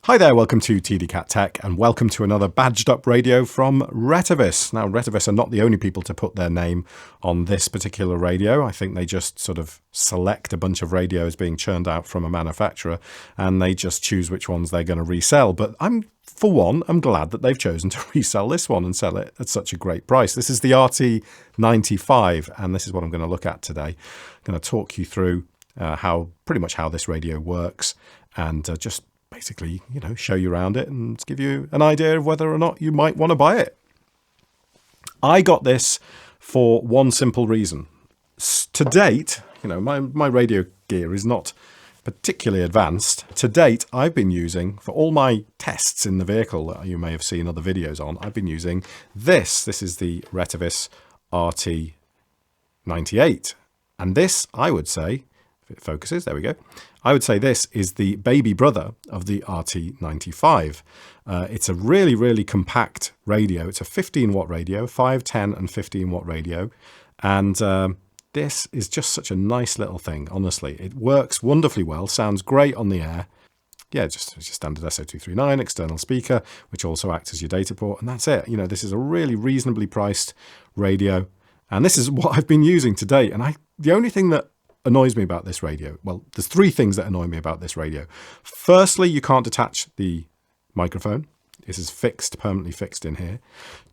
Hi there, welcome to TDCat Tech and welcome to another badged up radio from Retevis. Now, Retevis are not the only people to put their name on this particular radio. I think they just sort of select a bunch of radios being churned out from a manufacturer and they just choose which ones they're going to resell. But for one, I'm glad that they've chosen to resell this one and sell it at such a great price. This is the RT95 and this is what I'm going to look at today. I'm going to talk you through pretty much how this radio works and just basically, show you around it and give you an idea of whether or not you might want to buy it. I got this for one simple reason. To date, my radio gear is not particularly advanced. To date, I've been using, for all my tests in the vehicle that you may have seen other videos on, I've been using this. This is the Retevis RT98. And this, I would say, if it focuses, there we go. I would say this is the baby brother of the RT95. It's a really, really compact radio. It's a 15-watt radio, 5, 10 and 15-watt radio. And this is just such a nice little thing, honestly. It works wonderfully well, sounds great on the air. Yeah, just standard SO239 external speaker, which also acts as your data port. And that's it. This is a really reasonably priced radio. And this is what I've been using to date. And the only thing that annoys me about this radio, well, there's three things that annoy me about this radio. Firstly, you can't detach the microphone. This is permanently fixed in here.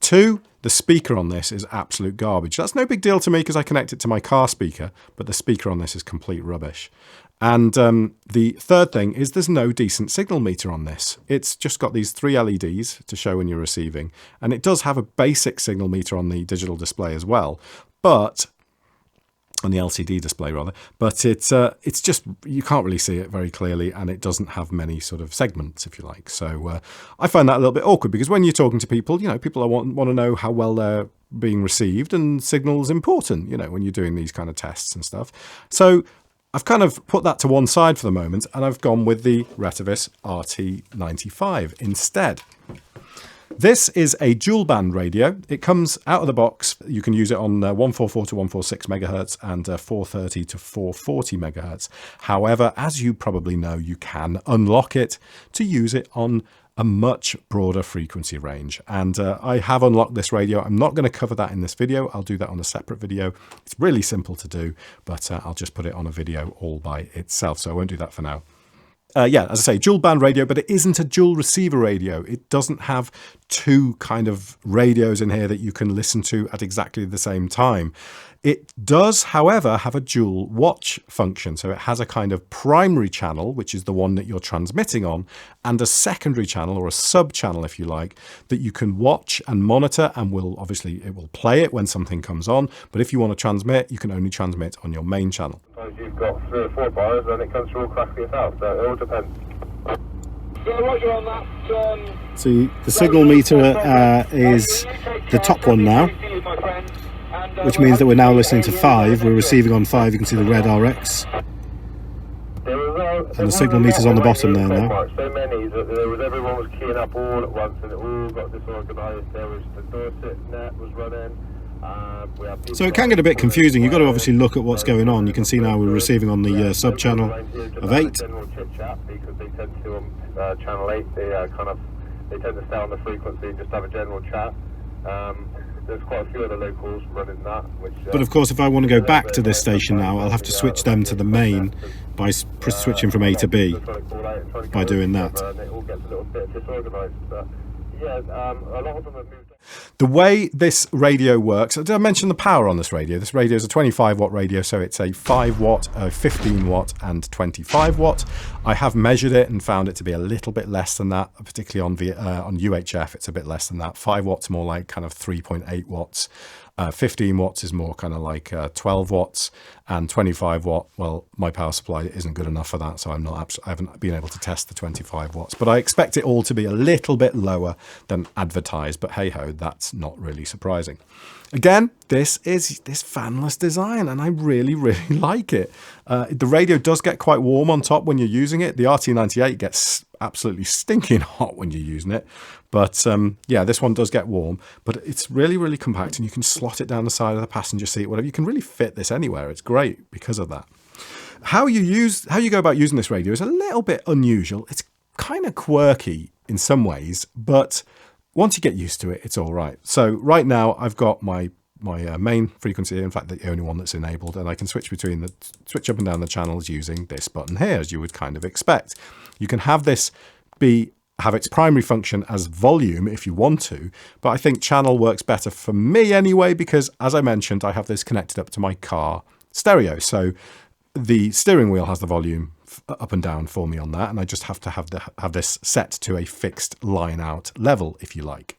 2, the speaker on this is absolute garbage. That's no big deal to me because I connect it to my car speaker, but the speaker on this is complete rubbish. And the third thing is there's no decent signal meter on this. It's just got these 3 LEDs to show when you're receiving, and it does have a basic signal meter on the digital display as well, but on the LCD display rather, but it's just, you can't really see it very clearly and it doesn't have many sort of segments, if you like. So I find that a little bit awkward because when you're talking to people, people want to know how well they're being received, and signal's important, when you're doing these kind of tests and stuff. So I've kind of put that to one side for the moment and I've gone with the Retevis RT95 instead. This is a dual band radio. It comes out of the box. You can use it on 144 to 146 megahertz and 430 to 440 megahertz. However, as you probably know, you can unlock it to use it on a much broader frequency range. And I have unlocked this radio. I'm not going to cover that in this video. I'll do that on a separate video. It's really simple to do, but I'll just put it on a video all by itself. So I won't do that for now. Yeah, as I say, dual band radio, but it isn't a dual receiver radio. It doesn't have 2 kind of radios in here that you can listen to at exactly the same time. It does, however, have a dual watch function. So it has a kind of primary channel, which is the one that you're transmitting on, and a secondary channel, or a sub channel, if you like, that you can watch and monitor, and it will play it when something comes on. But if you want to transmit, you can only transmit on your main channel. If you've got 3 or 4 bars, then it comes through all crackly as hell, so it all depends. Yeah, Roger on that. See, the signal meter is the top one now, which means that we're now listening to 5. We're receiving on 5. You can see the red RX. And the signal meter's on the bottom there now. So many that everyone was keying up all at once and it all got disorganised. There was the Dorset net was running. So it can get a bit confusing. You've got to obviously look at what's going on. You can see now we're receiving on the sub channel of 8. General chit chat because they tend to channel 8. They tend to stay on the frequency and just have a general chat. There's quite a few other locals running that. But of course, if I want to go back to this station now, I'll have to switch them to the main by switching from A to B by doing that. It all gets a little bit disorganised. Yeah, a lot of them have moved. The way this radio works, did I mention the power on this radio? This radio is a 25-watt radio, so it's a 5-watt, a 15-watt and 25-watt. I have measured it and found it to be a little bit less than that, particularly on UHF, it's a bit less than that. 5 watts more like kind of 3.8 watts. 15 watts is more kind of like 12 watts, and 25 watt, well, my power supply isn't good enough for that, so I haven't been able to test the 25 watts, but I expect it all to be a little bit lower than advertised, but hey ho, that's not really surprising. Again, this is this fanless design and I really, really like it. The radio does get quite warm on top when you're using it. The RT98 gets absolutely stinking hot when you're using it. But yeah, this one does get warm, but it's really, really compact and you can slot it down the side of the passenger seat, whatever. You can really fit this anywhere. It's great because of that. How you go about using this radio is a little bit unusual. It's kind of quirky in some ways, but once you get used to it, it's all right. So right now I've got my main frequency, in fact the only one that's enabled, and I can switch up and down the channels using this button here, as you would kind of expect. You can have this have its primary function as volume if you want to, but I think channel works better for me anyway, because as I mentioned, I have this connected up to my car stereo. So the steering wheel has the volume up and down for me on that, and I just have to have this set to a fixed line out level, if you like.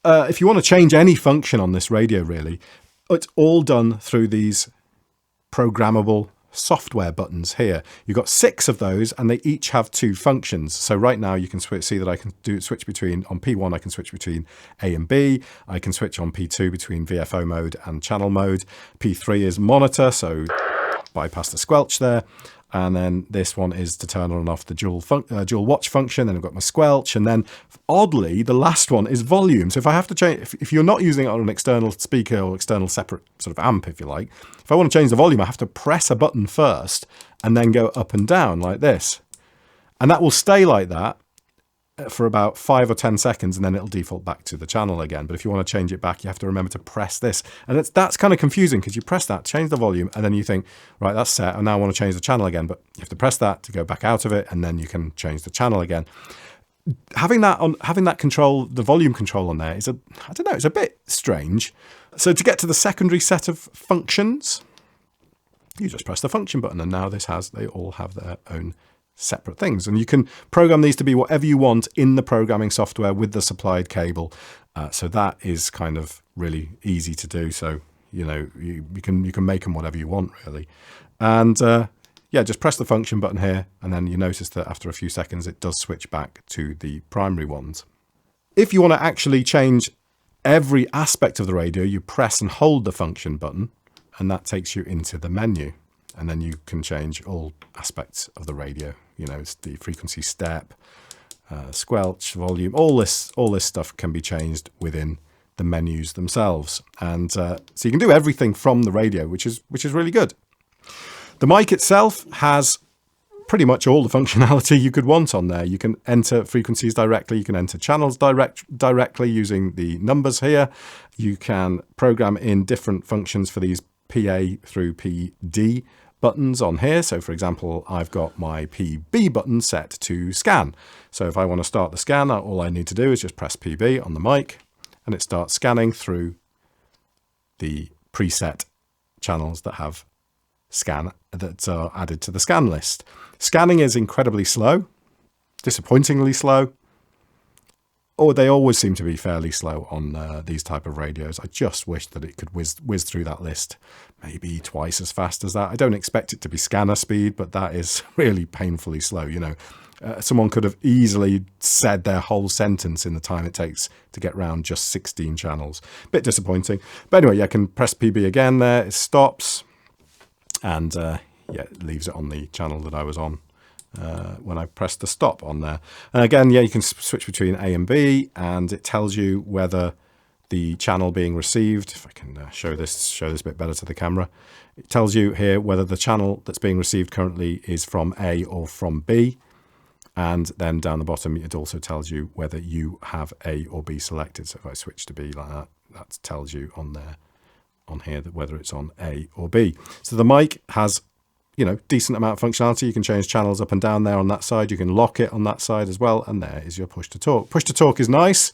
If you want to change any function on this radio, really, it's all done through these programmable software buttons here. You've got 6 of those, and they each have 2 functions. So right now you can see that I can switch between, on P1 I can switch between A and B. I can switch on P2 between VFO mode and channel mode. P3 is monitor, so bypass the squelch there. And then this one is to turn on and off the dual watch function. Then I've got my squelch. And then oddly, the last one is volume. So if I have to change, if you're not using it on an external speaker or external separate sort of amp, if you like, if I want to change the volume, I have to press a button first and then go up and down like this. And that will stay like that for about 5 or 10 seconds, and then it'll default back to the channel again. But if you want to change it back, you have to remember to press this. And that's kind of confusing, because you press that, change the volume, and then you think, right, that's set, I now want to change the channel again. But you have to press that to go back out of it, and then you can change the channel again. Having that control, the volume control on there is I don't know, it's a bit strange. So to get to the secondary set of functions, you just press the function button, and now they all have their own separate things, and you can program these to be whatever you want in the programming software with the supplied cable. So that is kind of really easy to do. So you can make them whatever you want, really. And yeah, just press the function button here, and then you notice that after a few seconds it does switch back to the primary ones. If you want to actually change every aspect of the radio, you press and hold the function button, and that takes you into the menu. And then you can change all aspects of the radio. It's the frequency step, squelch, volume, all this stuff can be changed within the menus themselves. And so you can do everything from the radio, which is really good. The mic itself has pretty much all the functionality you could want on there. You can enter frequencies directly. You can enter channels directly using the numbers here. You can program in different functions for these PA through PD buttons on here. So for example, I've got my PB button set to scan. So if I want to start the scan, all I need to do is just press PB on the mic, and it starts scanning through the preset channels that have scan that are added to the scan list. Scanning is incredibly slow, disappointingly slow. Or they always seem to be fairly slow on these type of radios. I just wish that it could whiz through that list maybe twice as fast as that. I don't expect it to be scanner speed, but that is really painfully slow. Someone could have easily said their whole sentence in the time it takes to get round just 16 channels. Bit disappointing. But anyway, I can press PB again there. It stops. And yeah, it leaves it on the channel that I was on when I pressed the stop on there. And again, yeah, you can switch between A and B, and it tells you whether the channel being received, if I can show this a bit better to the camera, it tells you here whether the channel that's being received currently is from A or from B. And then down the bottom, it also tells you whether you have A or B selected. So if I switch to B like that, that tells you on there, on here, that whether it's on A or B. So the mic has, decent amount of functionality. You can change channels up and down there on that side. You can lock it on that side as well. And there is your push to talk. Push to talk is nice.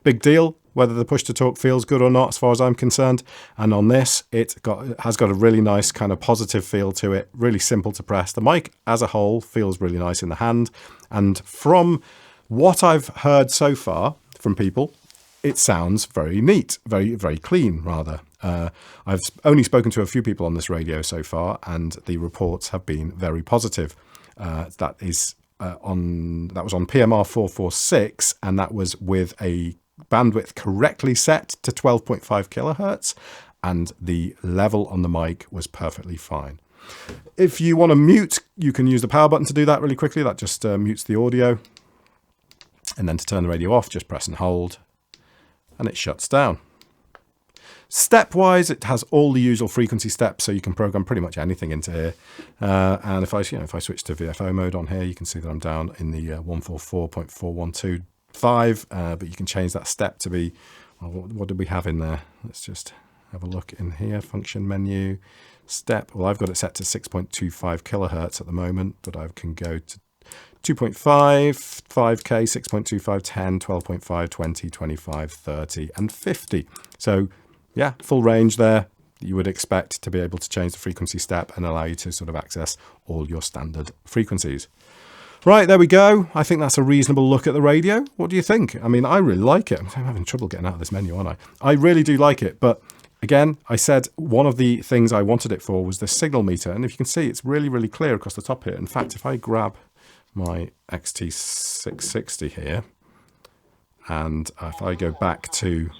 Big deal, whether the push to talk feels good or not, as far as I'm concerned. And on this, it has got a really nice kind of positive feel to it. Really simple to press. The mic as a whole feels really nice in the hand. And from what I've heard so far from people, it sounds very neat, very, very clean, rather. I've only spoken to a few people on this radio so far, and the reports have been very positive. That was on PMR 446, and that was with a bandwidth correctly set to 12.5 kilohertz, and the level on the mic was perfectly fine. If you want to mute, you can use the power button to do that really quickly. That just mutes the audio. And then to turn the radio off, just press and hold, and it shuts down. Step-wise, it has all the usual frequency steps, so you can program pretty much anything into here. And if I switch to VFO mode on here, you can see that I'm down in the 144.4125, but you can change that step to be, well, what did we have in there? Let's just have a look in here, function menu, step. Well, I've got it set to 6.25 kilohertz at the moment, but I can go to 2.5, 5K, 6.25, 10, 12.5, 20, 25, 30, and 50. So yeah, full range there. You would expect to be able to change the frequency step and allow you to sort of access all your standard frequencies. Right, there we go. I think that's a reasonable look at the radio. What do you think? I mean, I really like it. I'm having trouble getting out of this menu, aren't I? I really do like it, but again, I said one of the things I wanted it for was the signal meter, and if you can see, it's really, really clear across the top here. In fact, if I grab my XT660 here, and if I go back to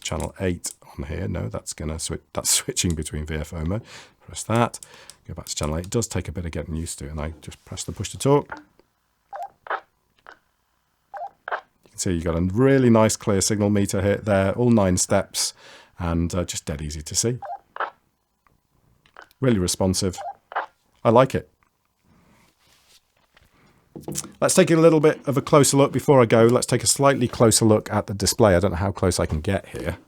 channel 8 on here, no, that's gonna switch. That's switching between VFO mode. Press that. Go back to channel 8. It does take a bit of getting used to, and I just press the push to talk. You can see you got a really nice clear signal meter here, there, all 9 steps, and just dead easy to see. Really responsive. I like it. Let's take a little bit of a closer look before I go. Let's take a slightly closer look at the display. I don't know how close I can get here,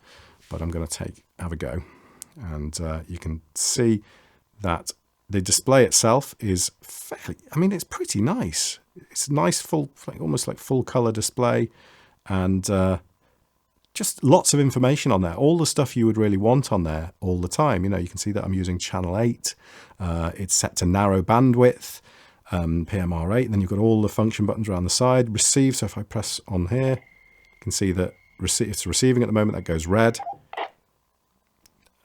but I'm going to have a go. And you can see that the display itself is fairly, I mean, it's pretty nice. It's a nice full, almost like full color display, and just lots of information on there. All the stuff you would really want on there all the time. You know, you can see that I'm using channel 8. It's set to narrow bandwidth. PMR8, and then you've got all the function buttons around the side. Receive, so if I press on here, you can see that it's receiving at the moment. That goes red.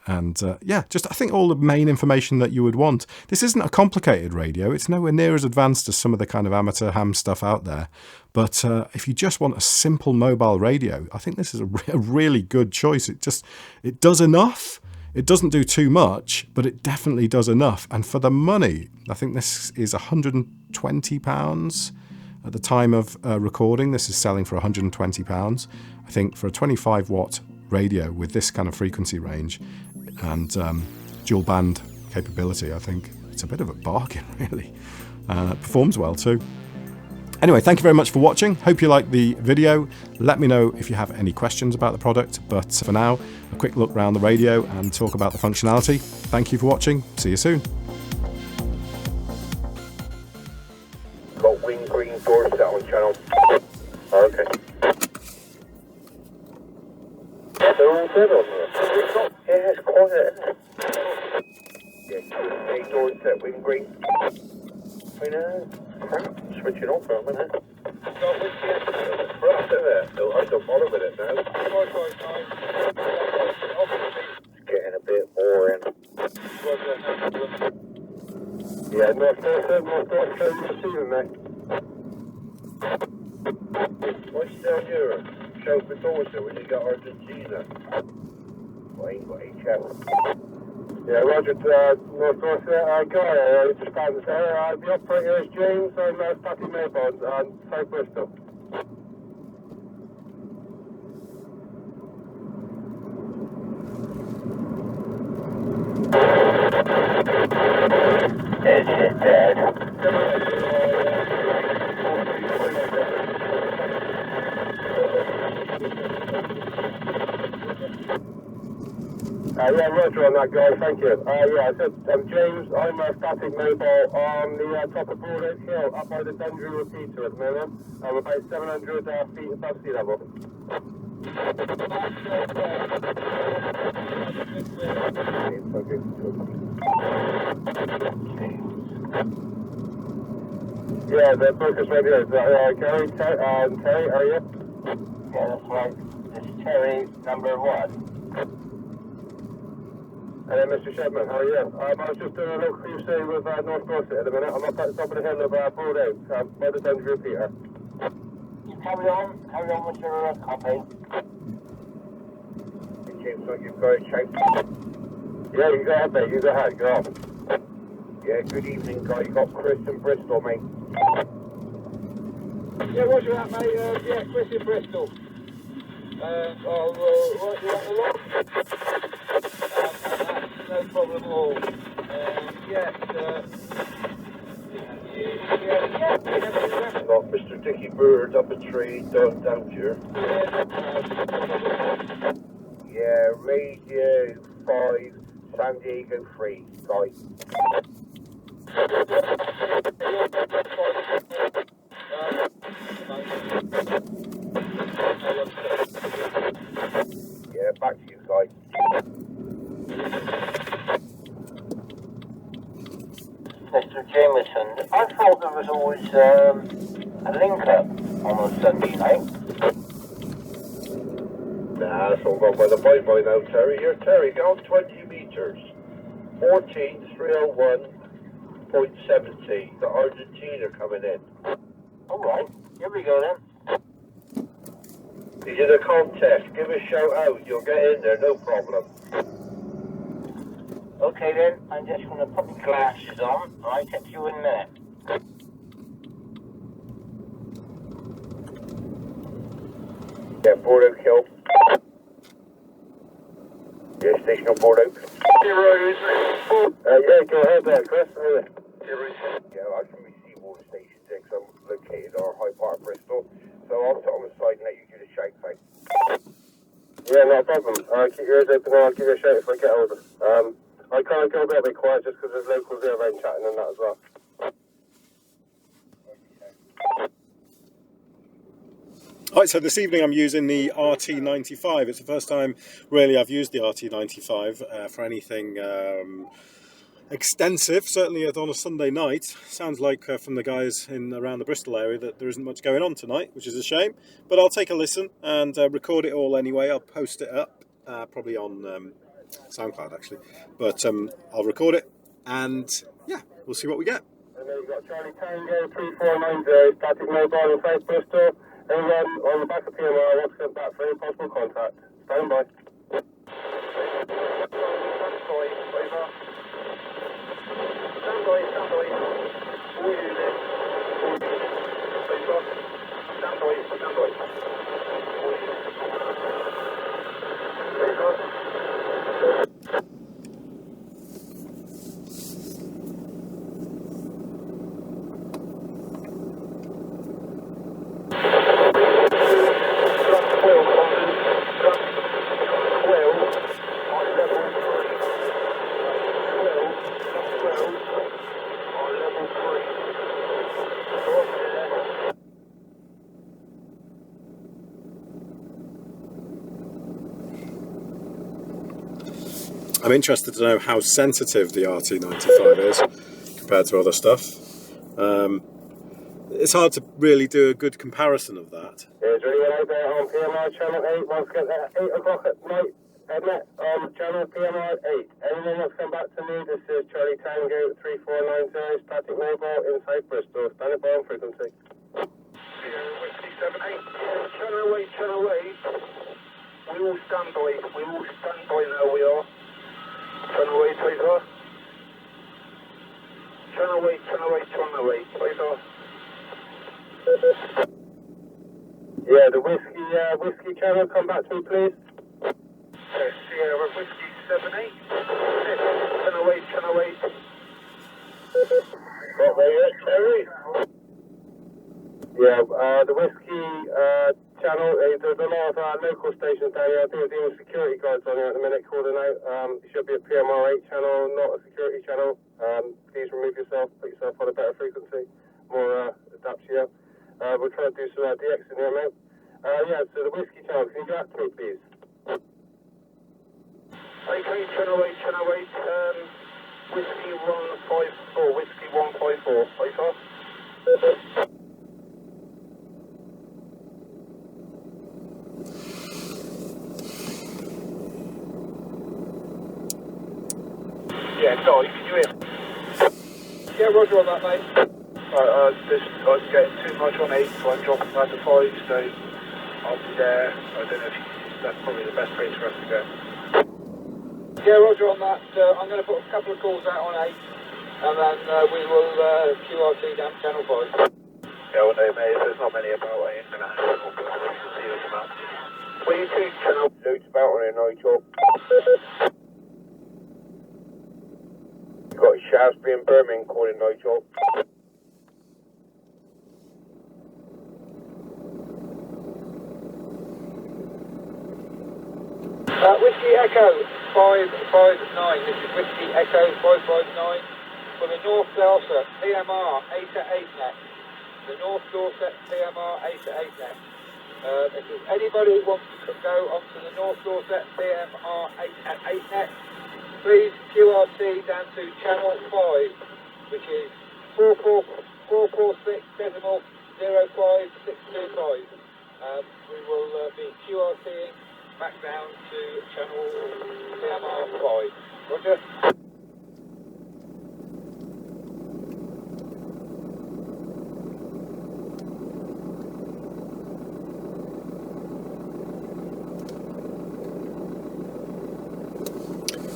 And yeah, just I think all the main information that you would want. This isn't a complicated radio. It's nowhere near as advanced as some of the kind of amateur ham stuff out there. But if you just want a simple mobile radio, I think this is a really good choice. It does enough. It doesn't do too much, but it definitely does enough. And for the money, I think this is £120 at the time of recording. This is selling for £120. I think for a 25 watt radio with this kind of frequency range and dual band capability, I think it's a bit of a bargain, really. It performs well too. Anyway, thank you very much for watching. Hope you liked the video. Let me know if you have any questions about the product. But for now, a quick look around the radio and talk about the functionality. Thank you for watching. See you soon. Got wing green door set on channel. Oh, okay. They're all dead on there. Yeah, it's quiet. Yeah, door set, wing green. I know. Crap, switching off for a minute. Crap, isn't it? I don't bother with it now. It's getting a bit boring. Yeah, North Coast receiving, mate. What's down here? Show for Dorset when you got Argentina. Well, I ain't got any chat. Yeah, Roger, North Dorset, Guy, just found this area. The operator is James, I'm Patty Maybond, and South Bristol. Is it dead? Yeah, Roger on that, guy, thank you. Yeah, I said, James, I'm static mobile on the top of Broadhead Hill, up by the Dundry repeater at the moment. I'm about 700 feet above sea level. Yeah, the focus radio is Gary, Terry, are you? Yeah, that's right. This is Terry, number 1. Hey, Mr. Shedman, how are you? I was just doing a little crusade with North Dorset at the minute. I'm up at the top of the hill of Broadhead, by the Dundry repeater. You carry on with your copy. James, like you've got it checked. Yeah, you go ahead, mate, you go ahead, go on. Yeah, good evening, guy. You got Chris in Bristol, mate. Yeah, roger that, mate. Yeah, Chris in Bristol. I'll write you on the log. No problem at all. Got Mr. Dickie Bird up a tree down here. Yeah, Radio 5, San Diego 3, guy. Yeah, back to you, guy. Mr. Jameson, I thought there was always a link-up on a Sunday night. Nah, it's all gone by the bye-bye now, Terry. Here, Terry, get on 20 metres. 14,301.70. The Argentina coming in. Alright, here we go then. He's in a contest. Give a shout out. You'll get in there, no problem. Okay then, I'm just going to put my glasses on. I'll catch you in a minute. Yeah, Bordeaux kill. Yeah, station on Bordeaux. Yeah, go ahead there, Chris. Yeah, I can receive all the stations there because I'm located on High Park, Bristol. So I'll sit on the side and let you do the shout thing. Yeah, no problem. Keep your ears open and I'll give you a shout if I get older. I can't go a bit quiet just because there's locals there around chatting and that as well. Right, so this evening I'm using the RT95. It's the first time really I've used the RT95 for anything extensive, certainly on a Sunday night. Sounds like from the guys in around the Bristol area that there isn't much going on tonight, which is a shame. But I'll take a listen and record it all anyway. I'll post it up, probably on SoundCloud actually. But I'll record it and yeah, we'll see what we get. And then you've got Charlie Tango 3490, static mobile in South Bristol. Anyone on the back of PMR wants to get back for any possible contact. Stand by. I'm interested to know how sensitive the RT95 is compared to other stuff. It's hard to really do a good comparison of that. Is there anyone out there on PMR channel 8 wants to get there at 8 o'clock at night? Ednet on channel PMR 8. Anyone wants to come back to me? This is Charlie Tango 3490, static mobile in South Bristol. Standing by on frequency. Whiskey 78. Channel 8, channel 8. We all stand by. We all stand by now, we are. Channel 8, please, sir. Channel 8, channel 8, channel 8, please, sir. Yeah, the whiskey channel, come back to me, please. Sierra Whiskey 78. Channel 8, channel 8. Got there, Terry? Yeah, the whiskey channel, there's a lot of local stations down here. I think there's even security guards on here at the minute calling out. It should be a PMR 8 channel, not a security channel. Please remove yourself, put yourself on a better frequency, more adapt to you. We're trying to do some DX in here, mate. Yeah, so the whiskey channel, can you go out to me, please? Okay, channel 8, channel 8. Whiskey 154, whiskey 154, please, sir. Yeah, sorry, can you hear me? Yeah, roger on that, mate. I'm getting too much on 8, so I'm dropping down to 5, so I'll be there. I don't know if that's probably the best place for us to go. Yeah, roger on that. I'm going to put a couple of calls out on 8, and then we will QRT down channel 5. Yeah, well, no, mate, if there's not many about, I ain't going to have to see them come out. Where you two channel loads about on it, Nigel. You got Shaftesbury and Birmingham calling, Nigel. Whiskey Echo 559. This is Whiskey Echo 559 for the North Dorset PMR 8-8 net. The North Dorset PMR 8-8 net. If there's anybody who wants to go onto the North Dorset PMR 8-8 net, please QRT down to channel 5, which is 446.05625. We will be QRTing back down to channel PMR 5. Roger.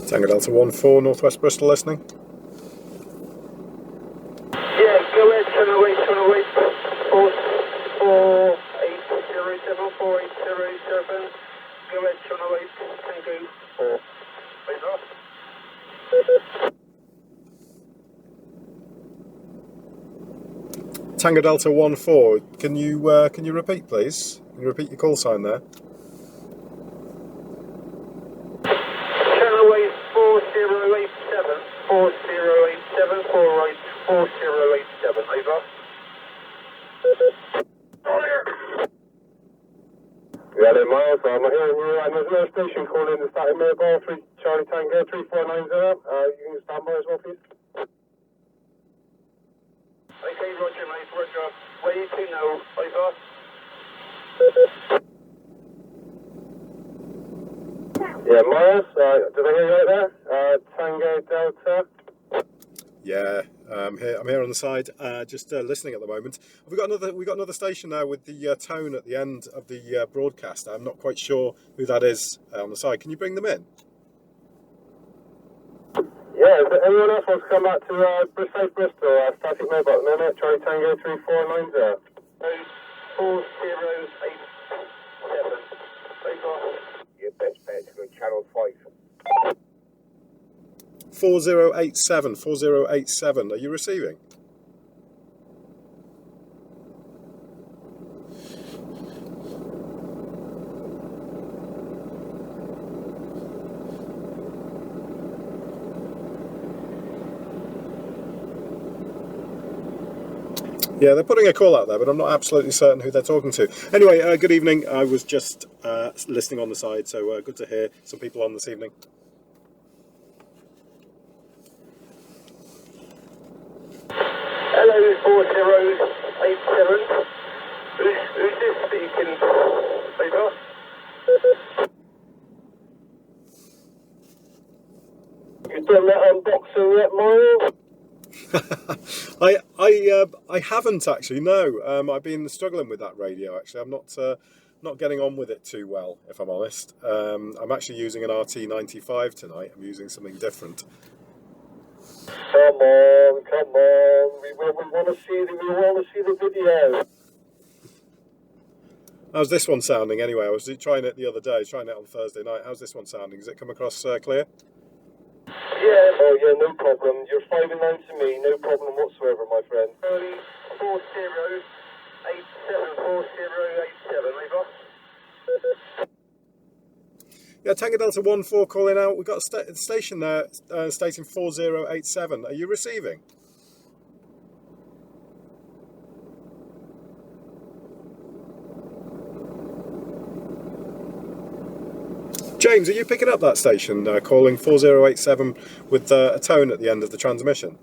Tango Delta 14, Northwest Bristol listening. Yeah, go ahead, channel 8, 4807, 4807. Go ahead, channel 8, Tango 4. Tango Delta 14, can you repeat, please? Can you repeat your call sign there? Channel 8, 4087, 4087, 4087, over. Yeah, there, Miles. I'm here. And there's another station calling the starting mobile 3 Charlie Tango 3490. You can stand by as well, please. Okay, Roger, mate. Roger. Where you two know? Over. Yeah, Miles. Did I hear you right there? Tango Delta. Yeah, I'm here on the side, just listening at the moment. We got another station now with the tone at the end of the broadcast. I'm not quite sure who that is on the side. Can you bring them in? Yeah, if anyone else wants to come back to Bristol, static mobile at the minute, Charlie Tango 3490. 4087. Your best bet to go channel 5. 4087. Are you receiving? Yeah, they're putting a call out there, but I'm not absolutely certain who they're talking to. Anyway, good evening. I was just listening on the side, so good to hear some people on this evening. Hello, 4087. Who's this speaking? Over. You done that unboxing yet, Miles? I haven't actually. No, I've been struggling with that radio. Actually, I'm not getting on with it too well, if I'm honest. I'm actually using an RT95 tonight. I'm using something different. Come on. We want to see the video. How's this one sounding anyway? I was trying it the other day, trying it on Thursday night. How's this one sounding? Does it come across clear? Yeah, no problem. You're 5 and 9 to me, no problem whatsoever, my friend. 4087, 4087, over. Yeah, Tango Delta 14 calling out. We've got a station there stating 4087. Are you receiving? James, are you picking up that station calling 4087 with a tone at the end of the transmission?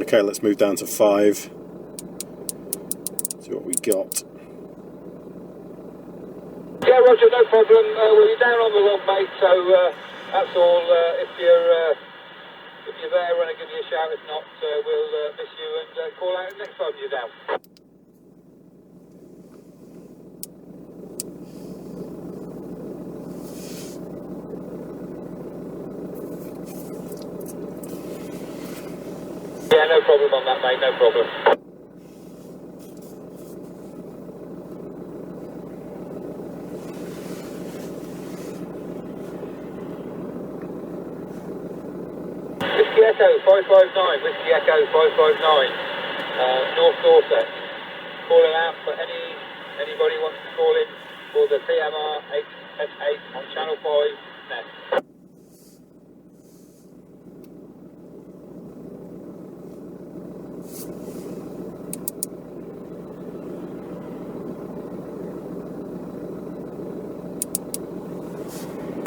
Okay, let's move down to 5. See what we got. Yeah, Roger, no problem. Well, you're down on the log, mate, so that's all. If you're If you're there, run and give me a shout. If not, we'll miss you and call out next time you're down. Yeah, no problem on that, mate, no problem. Whiskey Echo 559, Whiskey Echo 559, North Dorset. Calling out for anybody who wants to call in for the PMR 8S8 on Channel 5 net.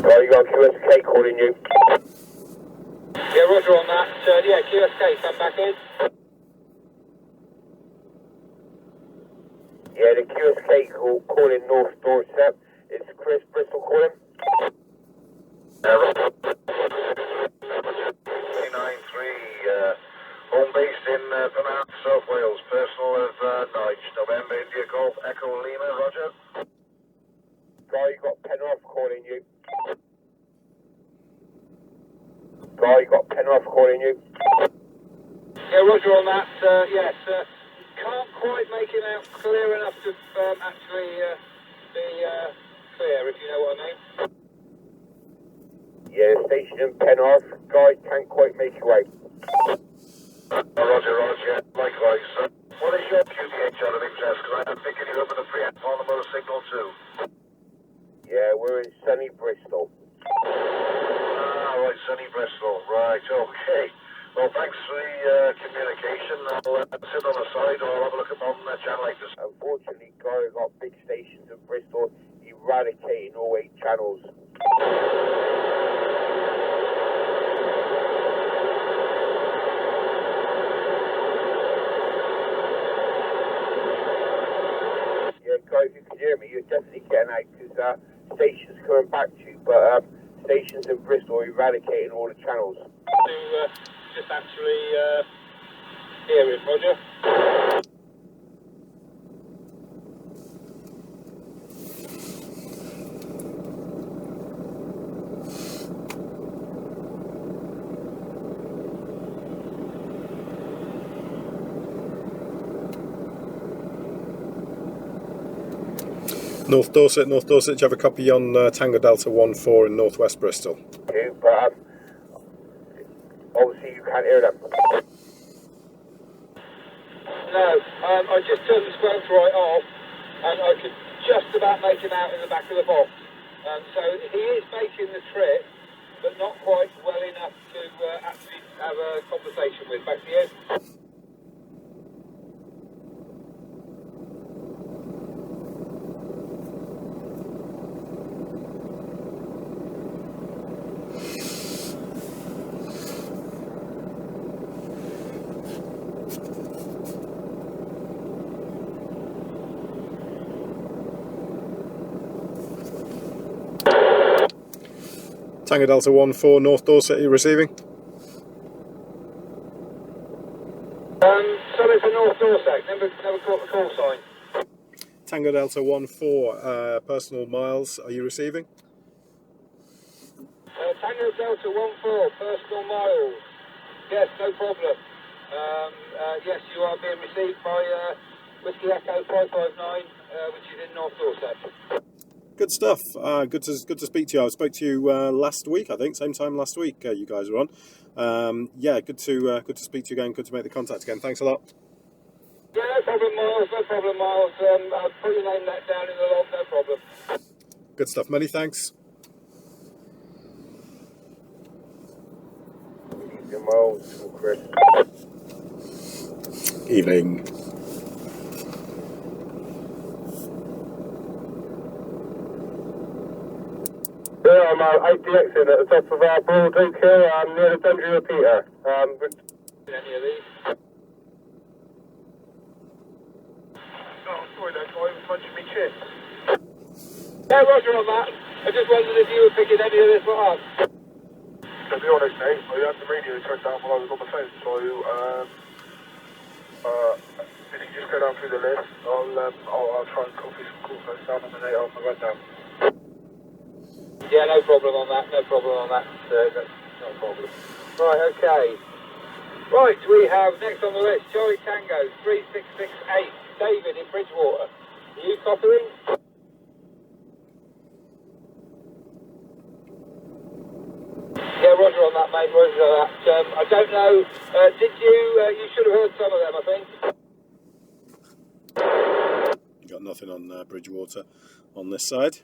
Right, you got QSK calling you. Yeah, roger on that. Yeah, QSK, come back in. Yeah, the QSK calling North Dorset. It's Chris Bristol calling. 393, home based in Penarth, South Wales. Personal of Nige, November India Golf, Echo Lima, roger. Guy, you got Penrith calling you. Guy, you got Penrith calling you. Yeah, roger on that. Yes, can't quite make it out clear enough to actually be clear, if you know what I mean. Yeah, station in Penrith. Guy, can't quite make your way. Roger, roger. Likewise. What is your QTH out of interest? Because I'm picking you up with a preamp on the motor signal too. Yeah, we're in sunny Bristol. Ah, right, sunny Bristol. Right, okay. Well, thanks for the communication. I'll sit on the side or I'll have a look at on channel 8. Unfortunately, Guy got big stations in Bristol, eradicating all 8 channels. Yeah, Guy, if you can hear me, you're definitely getting out because stations coming back to you, but stations in Bristol are eradicating all the channels. To just actually hear it, roger. North Dorset, North Dorset, do you have a copy on Tango Delta 14 in northwest Bristol? Too, but obviously you can't hear them. No, I just turned the squelch right off and I could just about make him out in the back of the box. So he is making the trip, but not quite well enough to actually have a conversation with. Back to you. Tango Delta 14, North Dorset, are you receiving? Sorry for North Dorset, never caught the call sign. Tango Delta 14, personal miles, are you receiving? Tango Delta 14, personal miles. Yes, no problem. Yes, you are being received by Whiskey Echo 559, which is in North Dorset. Good stuff. Good to speak to you. I spoke to you last week, I think, same time last week. You guys were on. Yeah, good to speak to you again. Good to make the contact again. Thanks a lot. Yeah, no problem, Miles. No problem, Miles. I'll put your name down in the log. No problem. Good stuff. Many thanks. Evening, Miles. Chris. Evening. Yeah, I'm ATX in at the top of our Broad Oak here. I'm near the Dundry repeater. Any of these? Oh, sorry, that guy was punching me chin. Yeah, roger on that. I just wondered if you were picking any of this one up. To be honest, mate, I had the radio turned down while I was on the phone, so if you just go down through the list, I'll try and copy some call notes down on the rundown. Yeah, no problem on that. No problem on that. That's not a problem. Right, okay. Right, we have next on the list Charlie Tango 3668, David in Bridgewater. Are you copying? Yeah, roger on that, mate, roger on that. I don't know, did you should have heard some of them, I think. Got nothing on Bridgewater on this side.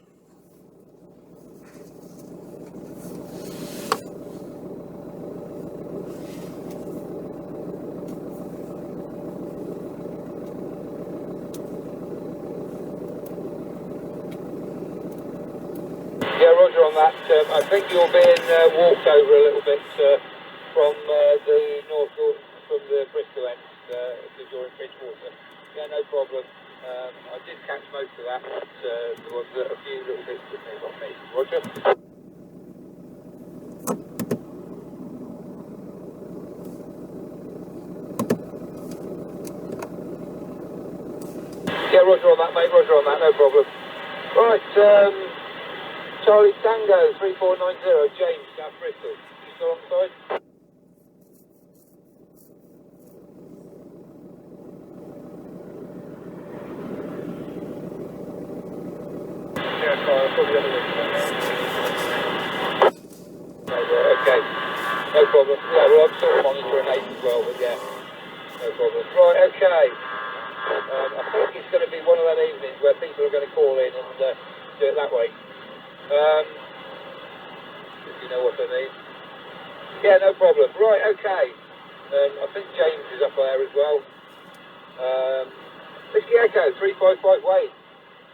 Yeah, roger on that. I think you're being walked over a little bit from the north, from the Bristol end, because you're in Bridgewater. Yeah, no problem. I did catch most of that, but there was a few little bits that they got me. Roger. Yeah, roger on that, mate, roger on that, no problem. Right, Charlie Tango 3490, James, South Bristol. You still on the side? Yeah, sorry, I'll probably have a look at that. Okay, no problem. Yeah, well, I'm sort of monitoring 8 as well, but yeah, no problem. Right, okay. I think it's going to be one of them evenings where people are going to call in and do it that way. If you know what I mean. Yeah, no problem. Right, okay. I think James is up there as well. Whiskey Echo 355 Wade.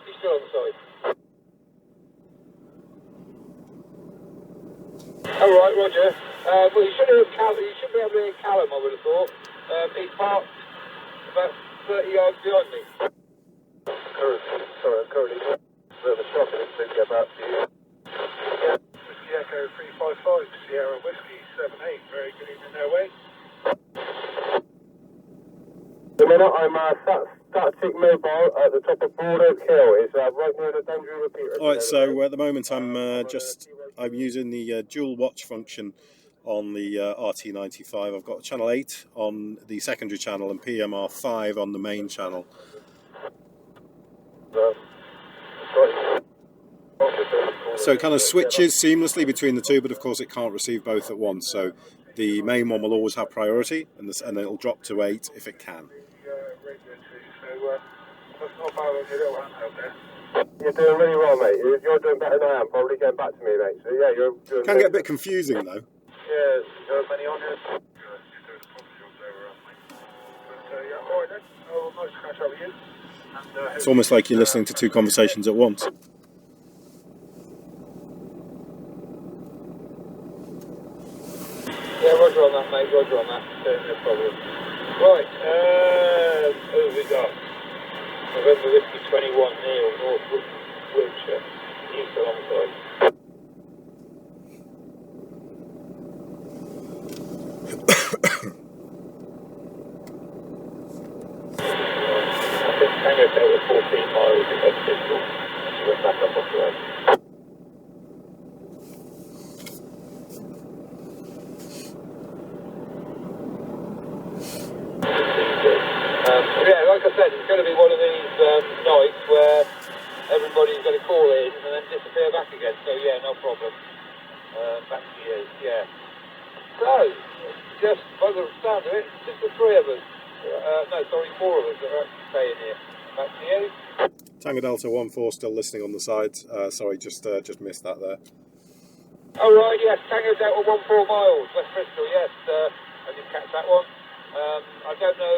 He's still on the side. Alright, roger. Well, you should be able to hear Callum, I would have thought. He's parked about 30 yards behind me. Sorry, I'm currently a bit of a shock, I didn't think to get back to you. Yeah, Whiskey Echo 355, Sierra Whiskey 78. Very good evening there, Wade. The minute I'm static mobile at the top of Broad Oak Hill. It's right near the Dundry repeater. Alright, so at the moment I'm using the dual watch function on the RT95. I've got channel 8 on the secondary channel and PMR5 on the main channel. So it kind of switches seamlessly between the two, but of course it can't receive both at once. So the main one will always have priority, and it'll drop to 8 if it can. You're doing really well, mate. You're doing better than I am. Probably getting back to me, mate. So yeah, you're doing. Can get a bit confusing though. Yeah, you got many on here. It's almost like you're listening to two conversations at once. Yeah, roger on that, mate. Roger on that. No problem. Right, who have we got? November Whiskey 21, Neil, North Wiltshire. You still on the side? I think Tango Tail was 14 miles in Bristol. She went back up off the road. Yeah, like I said, it's going to be one of these nights where everybody's going to call in and then disappear back again. So yeah, no problem. Back to you. Yeah. So, just by the sound of it, just the 3 of us. No, sorry, 4 of us that are actually staying here. Back to you. Tango Delta 14 still listening on the side. Sorry, just missed that there. Oh right, yes, Tango Delta 14 miles, West Bristol. Yes, I did catch that one. I don't know,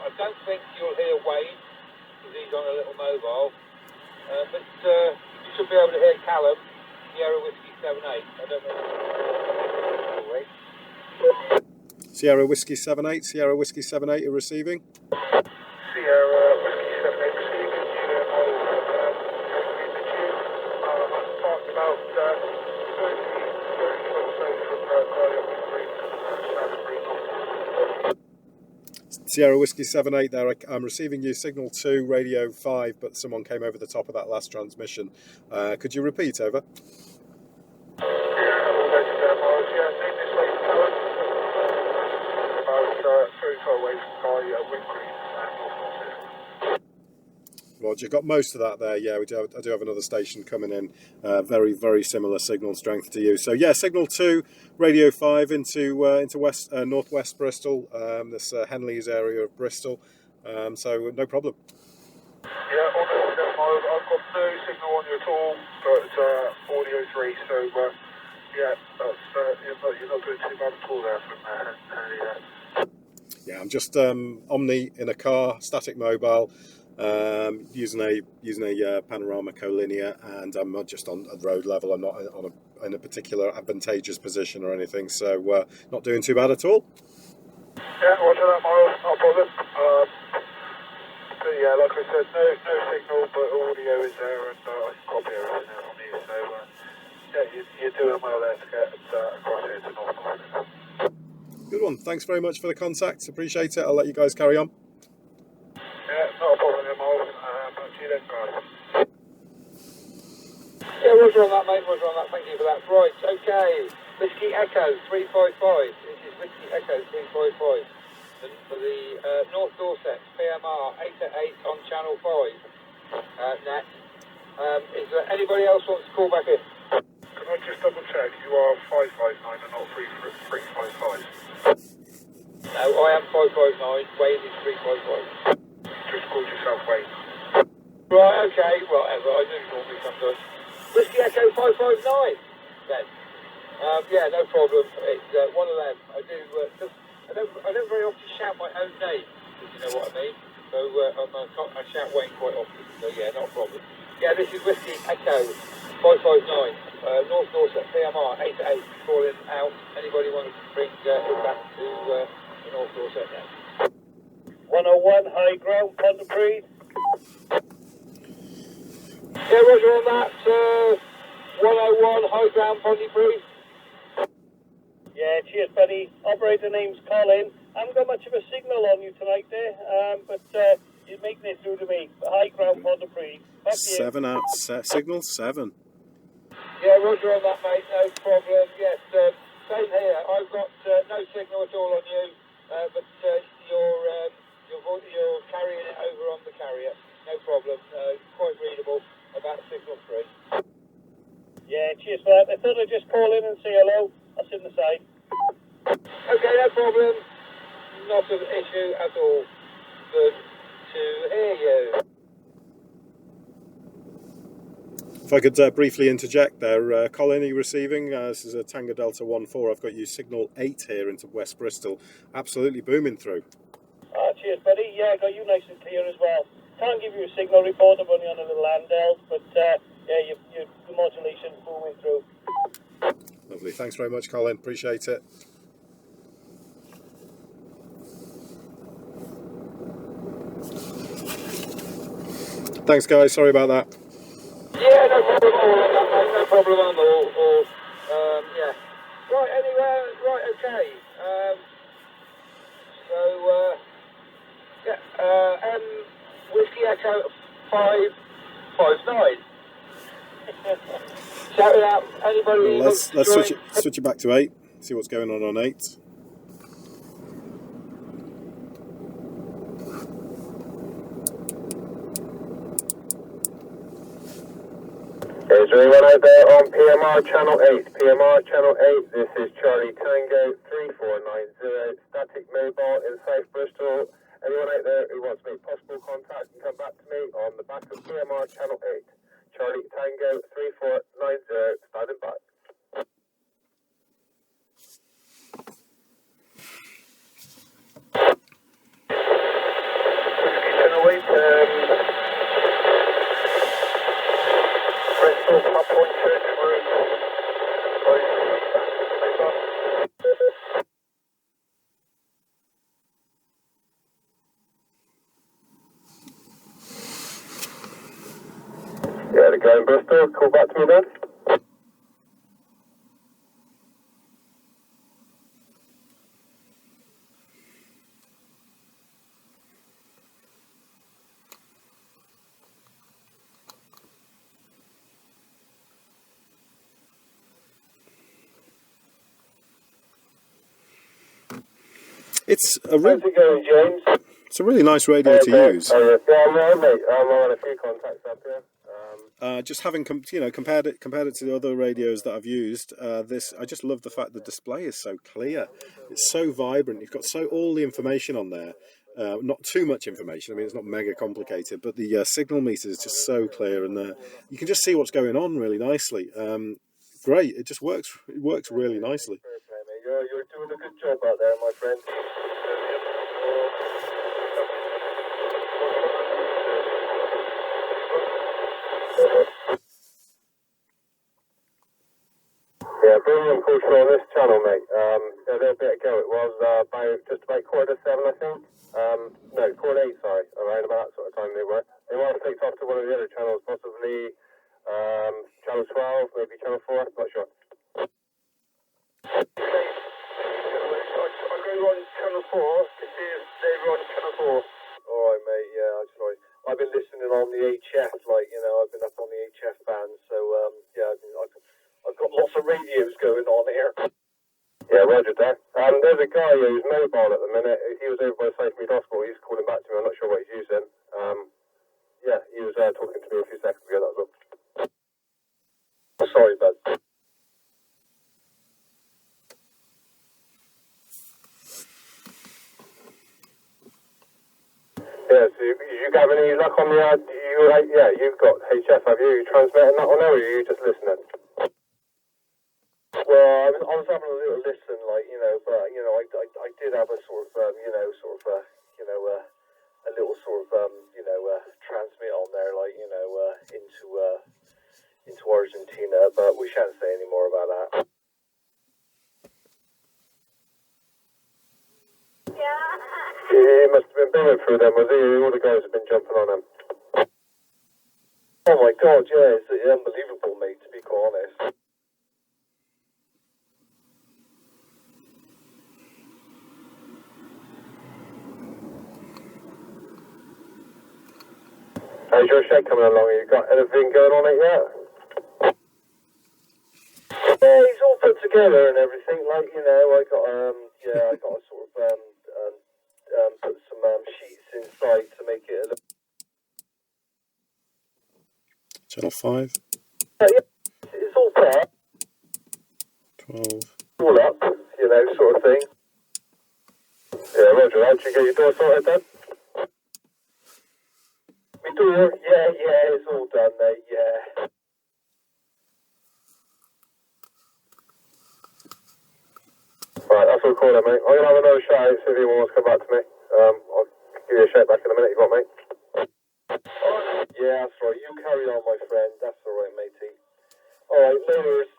I don't think you'll hear Wade, because he's on a little mobile, but you should be able to hear Callum, Sierra Whiskey 78. I don't know. Sierra Whiskey 78, Sierra Whiskey 78 are receiving. Sierra Whiskey 78 receiving, parked about 30 or so from Sierra Whiskey 78 there. I'm receiving you signal 2, radio 5, but someone came over the top of that last transmission. Could you repeat, over? Roger, got most of that there. Yeah, I do have another station coming in. Very, very similar signal strength to you. So yeah, signal 2, radio 5 into west northwest Bristol. This Henley's area of Bristol. So no problem. Yeah, I've got no signal on you at all, but audio 3. So yeah, that's you're not doing too bad at all there from Yeah, I'm just Omni in a car, static mobile. Using a panorama collinear, and I'm not just on a road level. I'm not in a particular advantageous position or anything, so not doing too bad at all. Yeah, roger that, Miles, not a problem. But yeah, like I said, no signal, but audio is there, and I can copy everything there on you. So yeah, you're doing well there to get across here to North America. Good one. Thanks very much for the contact. Appreciate it. I'll let you guys carry on. Yeah, not a problem there, Miles. Back to you then, guys. Yeah, roger on that, mate. Roger on that. Thank you for that. Right, okay. Whiskey Echo 355. This is Whiskey Echo 355. For the North Dorset PMR 888 on Channel 5 net. Is there anybody else wants to call back in? Can I just double check? You are 559 and not 355? No, I am 559. Wayne is 355. Just called yourself Wayne. Right, okay, whatever. I do normally sometimes. Whiskey Echo 559 then. Yeah, no problem. It's one of them. I don't very often shout my own name, if you know what I mean. So I shout Wayne quite often. So yeah, not a problem. Yeah, this is Whiskey Echo 559. North Dorset PMR 888 calling out. Anybody want to bring it back to the North Dorset now? 101 high ground, Pontypridd. Yeah, roger on that. 101 high ground, Pontypridd. Yeah, cheers, buddy. Operator name's Colin. I haven't got much of a signal on you tonight there, but you're making it through to me. High ground, Pontypridd. 7 out, signal 7. Yeah, roger on that, mate. No problem. Yes, same here. I've got no signal at all on you, but you're carrying it over on the carrier. No problem. Quite readable. About signal 3. Yeah, cheers for that. I thought I'd just call in and say hello. I'll sit on the side. Okay, no problem. Not an issue at all. Good to hear you. If I could briefly interject there, Colin, are you receiving? This is a Tango Delta 14. I've got you signal 8 here into West Bristol. Absolutely booming through. Cheers, buddy. Yeah, I got you nice and clear as well. Can't give you a signal report. I'm only on a little handheld, but yeah, your modulation's booming through. Lovely. Thanks very much, Colin. Appreciate it. Thanks, guys. Sorry about that. Yeah, no problem at all. No problem at all. Yeah. Right, anyway, right, okay. Whiskey Echo 559. Shout it out. Anybody? Well, let's switch it back to 8. See what's going on 8. Is there anyone out there on PMR Channel 8? PMR Channel 8, this is Charlie Tango 3490, static mobile in South Bristol. Anyone out there who wants to make possible contact can come back to me on the back of PMR Channel 8. Charlie Tango 3490, standing by. Channel 8, Bristol, Pop Point Church Road. Yeah, the guy in Bristol, call back to me then. It's a How's it going, James? it's a really nice radio to use. Oh, yeah, I'm all right, mate. I'm on a few contacts up here. Just having compared it to the other radios that I've used, I just love the fact the display is so clear. It's so vibrant. You've got all the information on there. Not too much information. I mean, it's not mega complicated, but the signal meter is just so clear, and you can just see what's going on really nicely. Great. It just works. It works really nicely. You're doing a good job out there, my friend. Yeah, brilliant push on this channel, mate. A little bit ago it was just about 7:15, I think. No, 8:15, sorry. Around about that sort of time they were. They might have flicked off to one of the other channels, possibly channel 12, maybe channel 4, not sure. I go on channel 4 to see if they were on channel 4. Alright, mate, yeah, I'm sorry. I've been listening on the HF, I've been up on the HF band, so, yeah, I've got lots of radios going on here. Yeah, roger that. There's a guy who's mobile at the minute. He was over by Southmead Hospital. He's calling back to me. I'm not sure what he's using. Yeah, he was talking to me a few seconds ago, that was all. Sorry, bud. Yeah, so you got any luck on the yeah, you've got HF, have you? You transmitting that one there, or are you just listening? Well, I was having a little listen, but I did have a sort of, a little sort of, transmit on there, into Argentina, but we shan't say any more about that. He must have been going through them, was he? All the guys have been jumping on him. Oh my God, yeah, it's unbelievable, mate, to be quite honest. How's your shed coming along? You got anything going on it yet? Yeah, he's all put together and everything. I got a sort of put some sheets inside to make it a little. Channel 5. Yeah, it's all there. 12. All up, sort of thing. Yeah, roger. How'd you get your door sorted then? My door? Yeah, it's all done, mate, yeah. Right, that's all cool then, mate. I'm going to have another shout out, see if anyone wants to come back to me. I'll give you a shout back in a minute, you got, mate? Yeah, that's right. You carry on, my friend. That's all right, matey. All right, laters.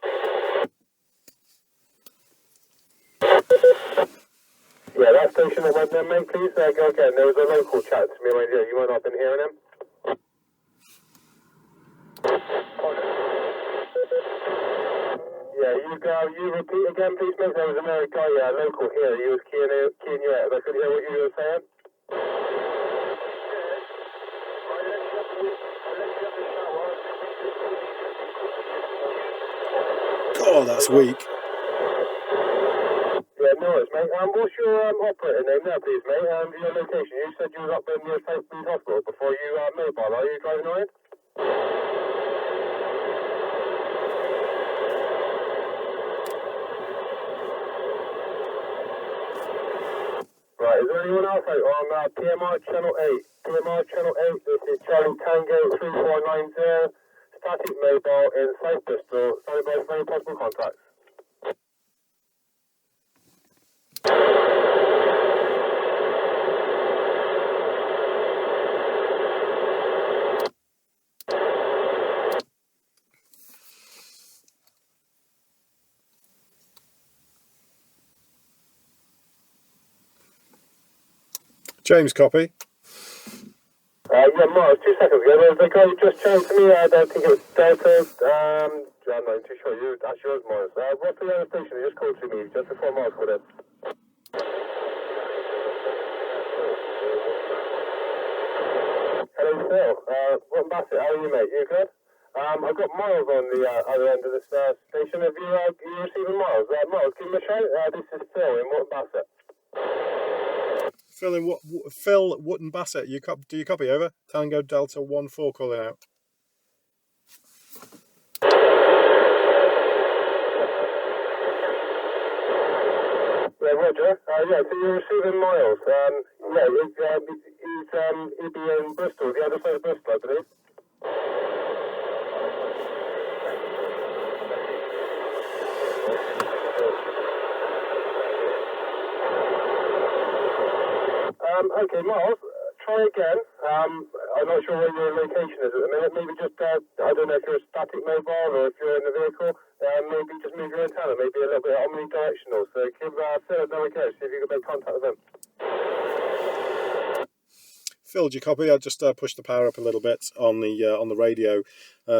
Yeah, that station that went there, mate, please. Go again. There was a local chat to me right here. You might not have been hearing him. Yeah, you repeat again, please, mate. There was another guy, local here. He was keying you out. I couldn't hear what you were saying. Oh, that's weak. Yeah, no worries, mate. What's your operator name there, please, mate? Your location. You said you was up near Southmead Hospital before you mobile. Are you driving around? Right, is there anyone else out on PMR Channel 8? PMR Channel 8, this is Charlie Tango 3490, static mobile in South Bristol, standing by for any possible contacts. James, copy. Yeah, Miles, 2 seconds ago, there was a guy who just changed to me, I don't think it was Delta, I'm not too sure, that's yours, Miles. What's the other station? He just called to me, just before Miles called in. Hello, Phil. What Bassett, how are you, mate? You good? I've got Miles on the other end of this station. Have you receiving Miles? Miles, give him a shout. This is Phil in What Bassett. Phil Wootton Bassett, do you copy over? Tango Delta 14 calling out. Yeah, Roger. Yeah, so you're receiving Miles. He'd be in Bristol, the other side of Bristol, I believe. Okay, Miles, try again. I'm not sure where your location is at the minute. Maybe just, I don't know if you're a static mobile or if you're in the vehicle. Maybe just move your antenna, maybe a little bit omnidirectional. So give Phil another go, see if you can make contact with him. Phil, do you copy? I just pushed the power up a little bit on the radio.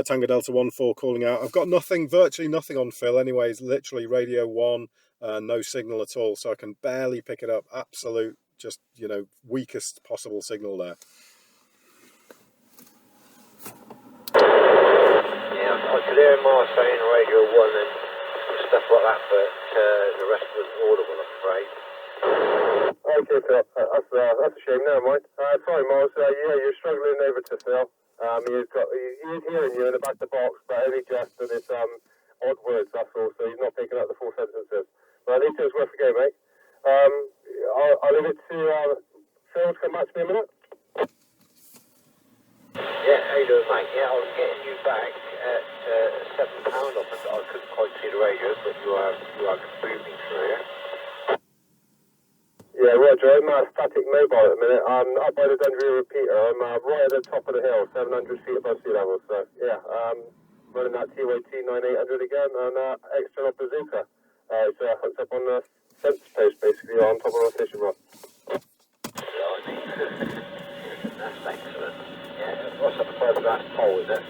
Tango Delta 14 calling out. I've got virtually nothing on Phil anyway. It's literally radio 1, no signal at all, so I can barely pick it up. Absolute, just, weakest possible signal there. Yeah, I could hear Mars saying radio 1 and stuff like that, but the rest was audible, I'm afraid. Okay, Phil, that's a shame. Never mind. Sorry, Miles. You're struggling over to Phil. He's hearing you in the back of the box, but only just in his odd words. That's all. So he's not picking up the full sentences. But at least it was worth a go, mate. I'll leave it to Phil to come back to me in a minute. Yeah, how you doing, mate? Yeah, I was getting you back at £7 off, and I couldn't quite see the radio, but you are moving through, yeah? Yeah, Roger, I'm static mobile at the minute. I'm up by the Denver repeater. I'm right at the top of the hill, 700 feet above sea level. So, yeah, running that TYT9800 again and external bazooka. It's hooked up on the fence post, basically, on top of a fishing rod. That's excellent. Yeah, what's up the photograph pole, is it?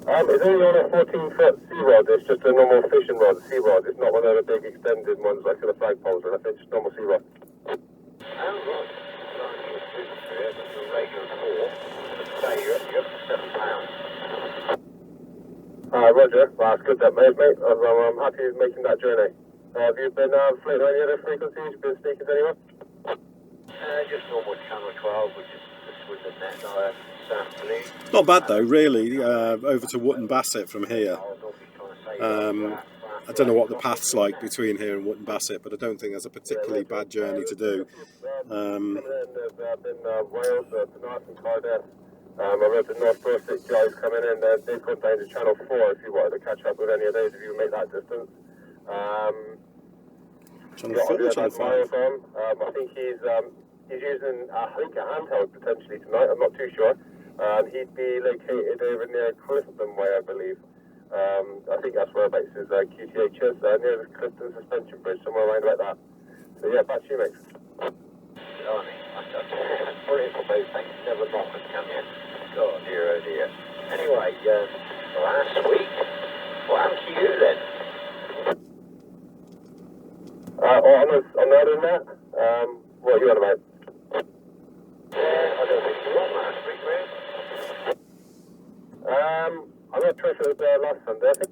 It's only on a 14-foot sea rod. It's just a normal fishing rod, sea rod. It's not one of the big extended ones like the flagpoles or anything. It's just normal sea rod. Oh, right. So you're radio 4. Say you're up to £7. Roger. Well, that's good that, mate. I'm happy with making that journey. Have you been floating on any other frequencies? You've been speaking to anyone? Just normal channel 12, which is with the net Not bad though, really, over to Wootton Bassett from here. I don't know what the path's like between here and Wootton Bassett, but I don't think there's a particularly bad journey to do. I've been Wales, to North and Cardiff. I've heard the North Bristol guys coming in. They've gone down to Channel 4 if you wanted to catch up with any of those, if you make that distance. Channel 4 or Channel 5? I think he's using a handheld potentially tonight, I'm not too sure. He'd be located over near Clifton way, I believe. I think that's whereabouts his QTH is, near the Clifton Suspension Bridge, somewhere around about that. So yeah, back to you, mate. Brilliant for both things. Never knock us, can you? Oh dear, oh dear. Anyway, last week, what happened to you then? On the other net, what are you on about? I don't think you won last week, man. I'm not sure if it was last Sunday, I think.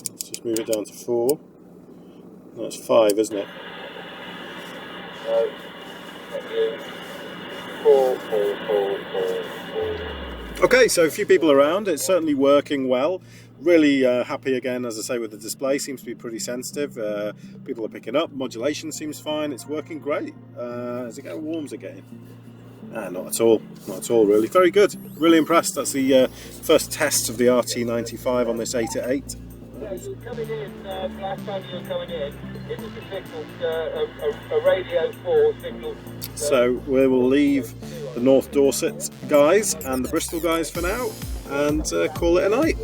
Let's just move it down to 4. That's 5, isn't it? 4. Okay, so a few people around. It's certainly working well. Really happy again, as I say, with the display. Seems to be pretty sensitive. People are picking up. Modulation seems fine. It's working great. Is it getting warm? Is it getting? Not at all. Not at all, really. Very good. Really impressed. That's the first test of the RT95 on this 8-8. Yeah, you were coming in, last time you were coming in, it was a signal, a radio 4 signal. So we will leave the North Dorset guys and the Bristol guys for now and call it a night.